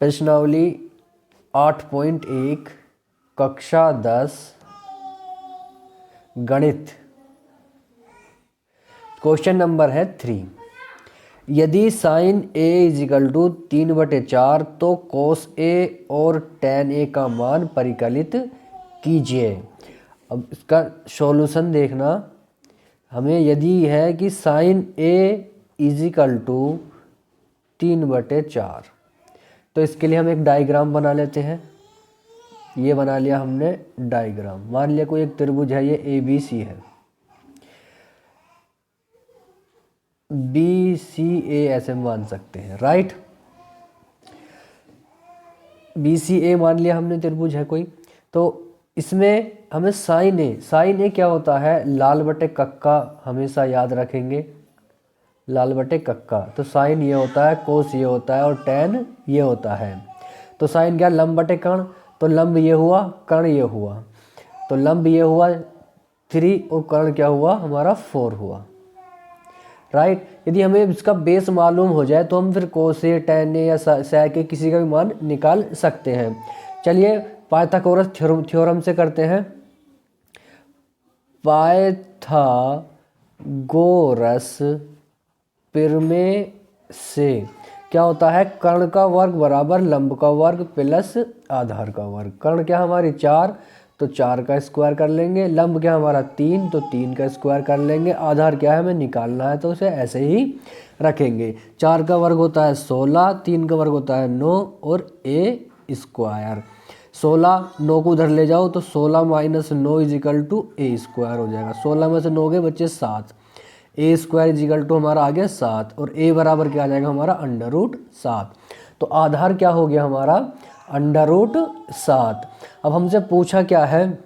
प्रश्नावली 8.1 कक्षा 10 गणित। क्वेश्चन नंबर है 3। यदि साइन ए इजिकल टू 3/4 तो कोस ए और टेन ए का मान परिकलित कीजिए। अब इसका सॉल्यूशन देखना। हमें यदि है कि साइन ए इजिकल टू 3/4, तो इसके लिए हम एक डायग्राम बना लेते हैं। ये बना लिया हमने डायग्राम। मान लिया कोई एक त्रिभुज है, ये ए बी सी है, बी सी ए ऐसे मान सकते हैं, राइट। बी सी ए मान लिया हमने त्रिभुज है कोई। तो इसमें हमें साइन ए क्या होता है, लाल बटे कक्का हमेशा याद रखेंगे, लाल बटे कक्का। तो साइन ये होता है, कोस ये होता है और टेन ये होता है। तो साइन क्या, लंब बटे कर्ण। तो लंब ये हुआ, कर्ण ये हुआ। तो लंब ये हुआ 3 और कर्ण क्या हुआ हमारा 4 हुआ, राइट। यदि हमें इसका बेस मालूम हो जाए तो हम फिर कोस ए, टेन ए या सेक ए किसी का भी मान निकाल सकते हैं। चलिए पाइथागोरस थ्योरम से करते हैं। पाइथागोरस प्रमेय से क्या होता है, कर्ण का वर्ग बराबर लंब का वर्ग प्लस आधार का वर्ग। कर्ण क्या हमारी 4, तो 4 का स्क्वायर कर लेंगे। लंब क्या हमारा 3, तो 3 का स्क्वायर कर लेंगे। आधार क्या है हमें निकालना है, तो उसे ऐसे ही रखेंगे। 4 का वर्ग होता है 16, 3 का वर्ग होता है 9 और ए स्क्वायर। 16, 9 को उधर ले जाओ तो 16 - 9 इजिकल टू ए स्क्वायर हो जाएगा। 16 में से 9 के बच्चे 7, ए स्क्वायर इजिकल टू हमारा आ गया 7 और ए बराबर क्या आ जाएगा हमारा √7। तो आधार क्या हो गया हमारा √7। अब हमसे पूछा क्या है,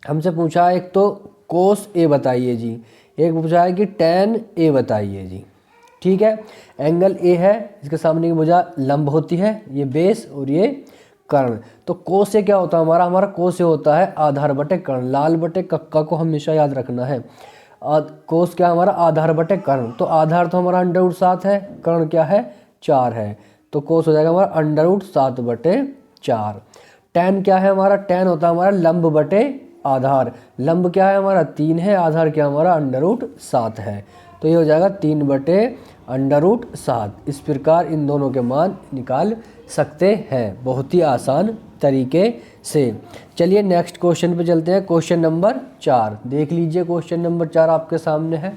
हमसे पूछा एक तो कोस ए बताइए जी, एक पूछा है कि टेन ए बताइए जी, ठीक है। एंगल ए है, इसके सामने की भुजा लंब होती है, ये बेस और ये कर्ण। तो कोस ए क्या होता है हमारा कोस ए होता है आधार बटे कर्ण। लाल बटे कक्का को हमेशा याद रखना है। कोस क्या हमारा आधार बटे कर्ण। तो आधार तो हमारा √7 है, कर्ण क्या है 4 है, तो कोस हो जाएगा हमारा √7/4। टेन क्या है हमारा, टेन होता है हमारा लंब बटे आधार। लंब क्या है हमारा 3 है, आधार क्या हमारा √7 है, तो ये हो जाएगा 3/√7। इस प्रकार इन दोनों के मान निकाल सकते हैं बहुत ही आसान तरीके से। चलिए नेक्स्ट क्वेश्चन पे चलते हैं। क्वेश्चन नंबर 4 देख लीजिए। क्वेश्चन नंबर 4 आपके सामने है,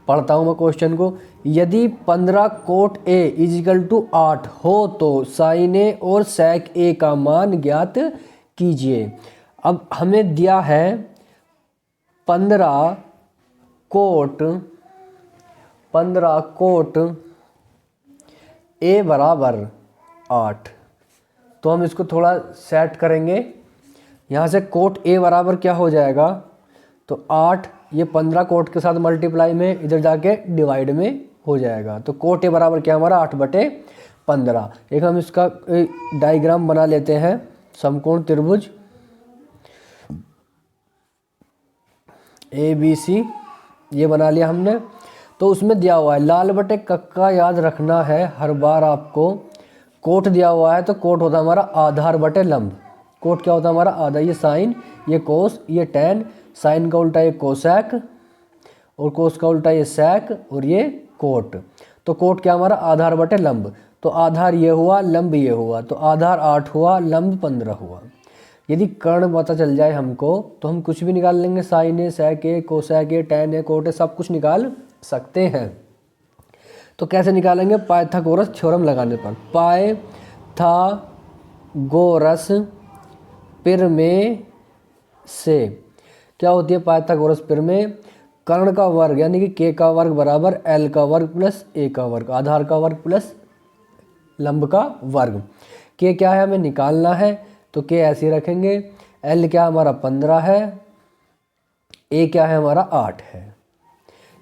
पढ़ता हूँ मैं क्वेश्चन को। यदि 15 कोट ए इजिकल टू 8 हो तो साइन ए और सेक ए का मान ज्ञात कीजिए। अब हमें दिया है 15 कोट ए बराबर 8। तो हम इसको थोड़ा सेट करेंगे। यहाँ से कोट ए बराबर क्या हो जाएगा, तो 8, ये 15 कोट के साथ मल्टीप्लाई में इधर जाके डिवाइड में हो जाएगा। तो कोट ए बराबर क्या हमारा 8/15। एक हम इसका डायग्राम बना लेते हैं। समकोण त्रिभुज ए बी सी ये बना लिया हमने। तो उसमें दिया हुआ है लाल बटे कक्का याद रखना है हर बार आपको। कोट दिया हुआ है तो कोट होता है हमारा आधार बटे लंब। कोट क्या होता है हमारा आधा, ये साइन, ये कोस, ये टेन। साइन का उल्टा ये कोसेक और कोस का उल्टा ये सेक और ये कोट। तो कोट क्या हमारा आधार बटे लंब। तो आधार ये हुआ, लंब ये हुआ, तो आधार 8 हुआ, लंब 15 हुआ। यदि कर्ण पता चल जाए हमको तो हम कुछ भी निकाल लेंगे। Sine A, sec A, cosec A, tan A, cot A, सब कुछ निकाल सकते हैं। तो कैसे निकालेंगे, पाइथागोरस थ्योरम लगाने पर। पाइथागोरस प्रमेय से क्या होती है पाइथागोरस प्रमेय, कर्ण का वर्ग यानी कि के का वर्ग बराबर एल का वर्ग प्लस ए का वर्ग, आधार का वर्ग प्लस लंब का वर्ग। के क्या है हमें निकालना है, तो के ऐसे रखेंगे। एल क्या हमारा 15 है, ए क्या है हमारा 8 है,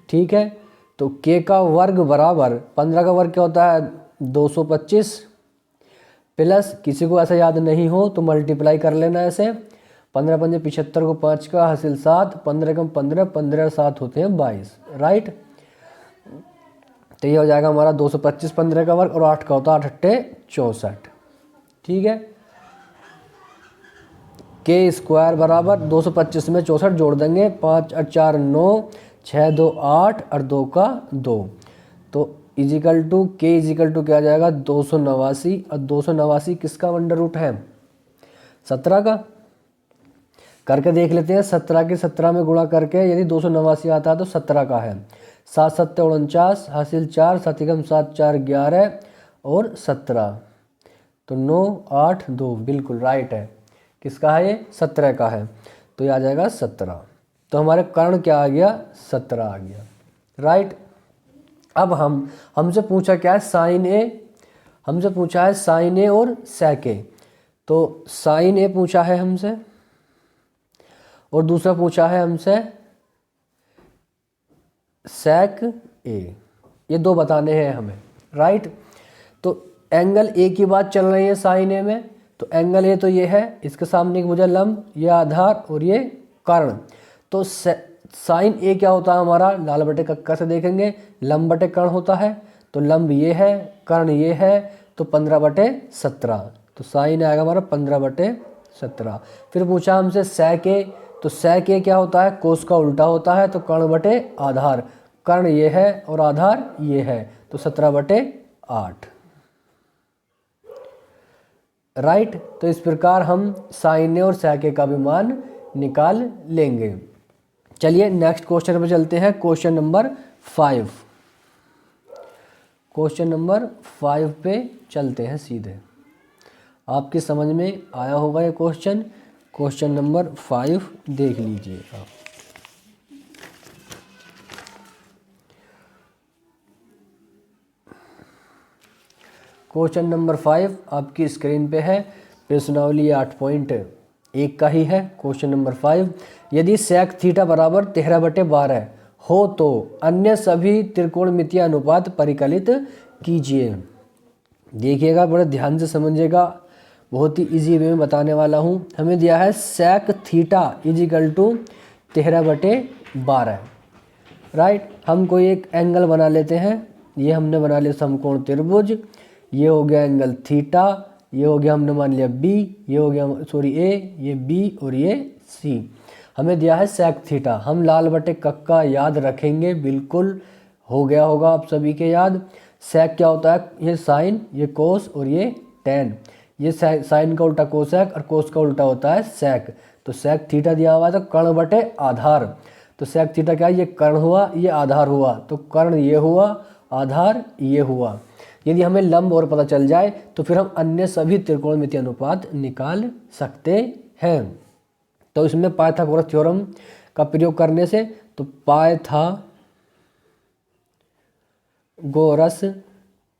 ठीक है। तो के का वर्ग बराबर 15 का वर्ग क्या होता है 225 प्लस, किसी को ऐसा याद नहीं हो तो मल्टीप्लाई कर लेना ऐसे। 15 × 5 = 75 को 5 का हासिल 7, 15 × 15, 15 और 7 होते हैं 22, राइट। तो ये हो जाएगा हमारा 225 15 का वर्ग और 8 का होता है 8 × 8 64। ठीक है, के स्क्वायर बराबर 225 में 64 जोड़ देंगे, 5 और 4 9, 6 2 8 और 2 का 2, तो इजिकल टू के इजिकल टू क्या आ जाएगा 289। और 289 किसका अंडर रूट है 17 का। करके देख लेते हैं, 17 के 17 में गुणा करके यदि 289 आता है तो 17 का है। 7 7 49 हासिल 4, 7 एकम 7 4 11 और 17, तो 9 8 2 बिल्कुल राइट है। किसका है ये 17 का है, तो ये आ जाएगा 17। तो हमारे कर्ण क्या आ गया 17 आ गया, राइट। अब हमसे पूछा क्या है साइन ए, हमसे पूछा है साइन ए और सेक ए। तो साइन ए पूछा है हमसे और दूसरा पूछा है हमसे सेक ए, ये दो बताने हैं हमें, राइट। तो एंगल ए की बात चल रही है साइन ए में, तो एंगल ए तो ये है, इसके सामने की भुजा लंब, ये आधार और ये कर्ण। तो साइन ए क्या होता है हमारा, लाल बटे कक्का से देखेंगे, लंब बटे कर्ण होता है, तो लंब ये है कर्ण ये है, तो 15/17, तो साइन आएगा हमारा 15/17। फिर पूछा हमसे सेक ए, तो सेक ए क्या होता है कोस का उल्टा होता है, तो कर्ण बटे आधार, कर्ण ये है और आधार ये है, तो 17/8, राइट। तो इस प्रकार हम साइन ए और सेक ए का भी मान निकाल लेंगे। चलिए नेक्स्ट क्वेश्चन पे चलते हैं, क्वेश्चन नंबर 5। क्वेश्चन नंबर 5 पे चलते हैं सीधे, आपकी समझ में आया होगा ये क्वेश्चन। क्वेश्चन नंबर 5 देख लीजिए आप। क्वेश्चन नंबर 5 आपकी स्क्रीन पे है, प्रश्नावली 8.1 का ही है। क्वेश्चन नंबर 5, यदि सेक थीटा बराबर 13/12 हो तो अन्य सभी त्रिकोणमितीय अनुपात परिकलित कीजिए। देखिएगा बड़े ध्यान से समझिएगा, बहुत ही इजी वे में बताने वाला हूँ। हमें दिया है sec theta is equal to 13/12, right. हम कोई एक एंगल बना लेते हैं, ये हमने बना लिया समकोण त्रिभुज, ये हो गया एंगल थीटा, ये हो गया हमने मान लिया बी, ये हो गया सॉरी ए, ये बी और ये सी। हमें दिया है सेक थीटा, हम लाल बटे कक्का याद रखेंगे, बिल्कुल हो गया होगा आप सभी के याद। सेक क्या होता है, ये साइन, ये कोस और ये टेन, ये साइन का उल्टा कोसेक और कोस का उल्टा होता है सेक। तो सेक थीटा दिया हुआ है तो कर्ण बटे आधार, तो सेक थीटा क्या है, ये कर्ण हुआ ये आधार हुआ, तो कर्ण ये हुआ आधार ये हुआ। यदि हमें लंब और पता चल जाए तो फिर हम अन्य सभी त्रिकोणमितीय अनुपात निकाल सकते हैं। तो इसमें पाइथागोरस थ्योरम का प्रयोग करने से, तो पाइथागोरस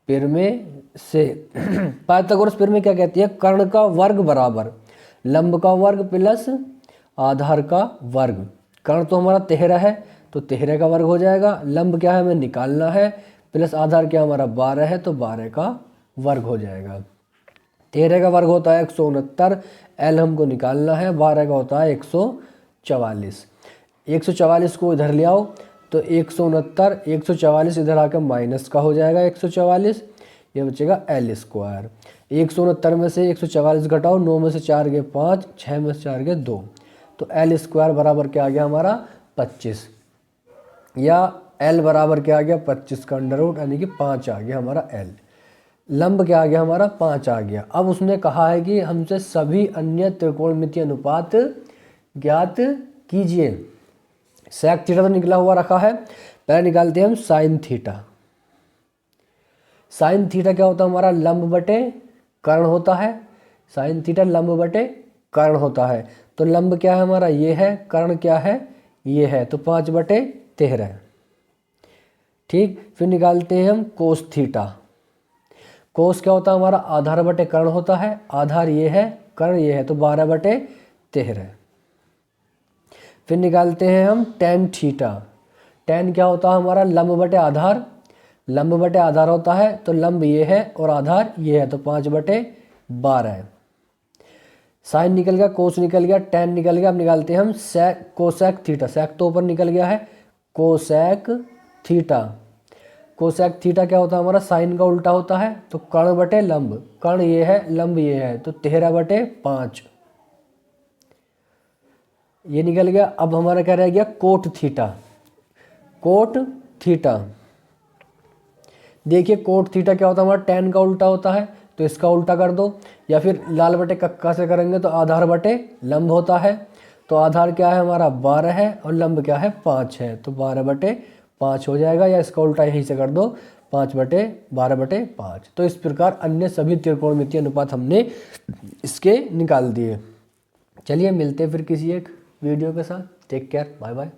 प्रमेय से पाइथागोरस प्रमेय क्या कहती है, कर्ण का वर्ग बराबर लंब का वर्ग प्लस आधार का वर्ग। कर्ण तो हमारा 13 है, तो 13 का वर्ग हो जाएगा, लंब क्या है हमें निकालना है, प्लस आधार क्या हमारा 12 है, तो 12 का वर्ग हो जाएगा। 13 का वर्ग होता है 169, एल हमको निकालना है, 12 का होता है 144। 144 को इधर ले आओ, तो 169 144 इधर आकर माइनस का हो जाएगा 144, ये बचेगा एल स्क्वायर। 169 में से 144 घटाओ, 9 में से 4 गए 5, 6 में से 4 गए 2, तो एल स्क्वायर बराबर क्या आ गया हमारा 25, या एल बराबर क्या आ गया 25 का अंडर रूट, यानी कि 5 आ गया हमारा एल। लंब क्या आ गया हमारा 5 आ गया। अब उसने कहा है कि हमसे सभी अन्य त्रिकोणमितीय अनुपात ज्ञात कीजिए। सेक थीटा तो निकला हुआ रखा है, पहले निकालते हैं हम साइन थीटा। साइन थीटा क्या होता है हमारा, लंब बटे कर्ण होता है, साइन थीटा लंब बटे कर्ण होता है। तो लंब क्या है हमारा ये है, कर्ण क्या है ये है, तो 5/13, ठीक। फिर निकालते हैं हम कोस थीटा। कोस क्या होता है हमारा, आधार बटे कर्ण होता है, आधार ये है कर्ण ये है, तो 12/13। फिर निकालते हैं हम टेन थीटा। टेन क्या होता है हमारा, लंब बटे आधार, लंब बटे आधार होता है, तो लंब ये है और आधार ये है, तो 5/12। साइन निकल गया, कोस निकल गया, टेन निकल गया। अब निकालते हैं हम कोसेक थीटा। सेक तो ऊपर निकल गया है, कोसेक थीटा। कोसेक थीटा क्या होता है हमारा, साइन का उल्टा होता है। तो कर्ण बटे लंब, कर्ण ये है, लंब ये है, तो 13/5 ये निकल गया। अब हमारा क्या रह गया, कोट थीटा। कोट थीटा, देखिए कोट थीटा क्या होता है हमारा, tan का उल्टा होता है, तो इसका उल्टा कर दो, या फिर लाल बटे कक्का से करेंगे तो आधार बटे लंब होता है। तो आधार क्या है हमारा 12 है और लंब क्या है 5 है, तो 12/5 हो जाएगा, या इसका उल्टा यहीं से कर दो 5/12/5। तो इस प्रकार अन्य सभी त्रिकोणमितीय अनुपात हमने इसके निकाल दिए। चलिए मिलते हैं फिर किसी एक वीडियो के साथ। Take care, bye bye.